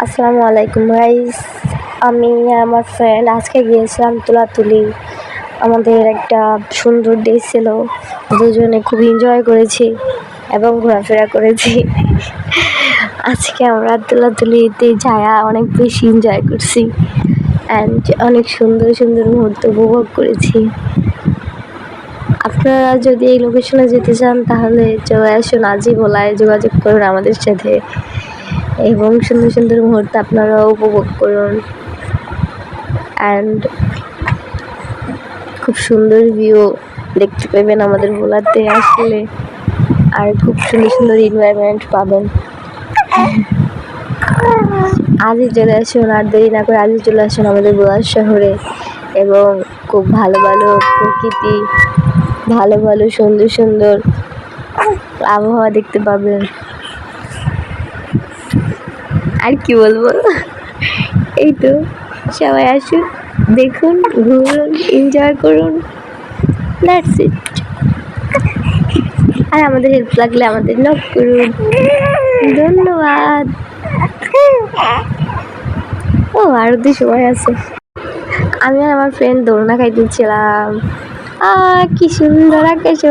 আসসালামু আলাইকুম গাইস। আমি আমার ফ্রেন্ড আজকে গিয়েছিলাম তুলাতুলি। আমাদের একটা সুন্দর ডে ছিল, দুজনে খুব এনজয় করেছি এবং ঘোরাফেরা করেছি। আজকে আমরা তুলাতুলিতে যায়া অনেক বেশি এনজয় করছি অ্যান্ড অনেক সুন্দর সুন্দর মুহূর্ত উপভোগ করেছি। আপনারা যদি এই লোকেশনে যেতে চান তাহলে চলে আসুন, আজই ভোলায় যোগাযোগ করুন আমাদের সাথে এবং সুন্দর সুন্দর মুহূর্ত আপনারাও উপভোগ করুন অ্যান্ড খুব সুন্দর ভিউ দেখতে পাবেন আমাদের ভোলাতে আসলে, আর খুব সুন্দর সুন্দর এনভায়রনমেন্ট পাবেন। আজই চলে আসুন, আর দেরি না করে আজই চলে আসুন আমাদের ভোলা শহরে এবং খুব ভালো ভালো প্রকৃতি, ভালো ভালো সুন্দর সুন্দর আবহাওয়া দেখতে পাবেন। আর কি বলবো, এই তো সবাই আসুন, দেখুন, ঘুরুন, এনজয় করুন, দ্যাটস ইট। আর আমাদের হেল্প লাগলে আমাদের নক করুন। ধন্যবাদ। ও আরো তো সময় আছে। আমি আর আমার ফ্রেন্ড দোলনা খাইতেছিলাম। কি সুন্দর আকাশে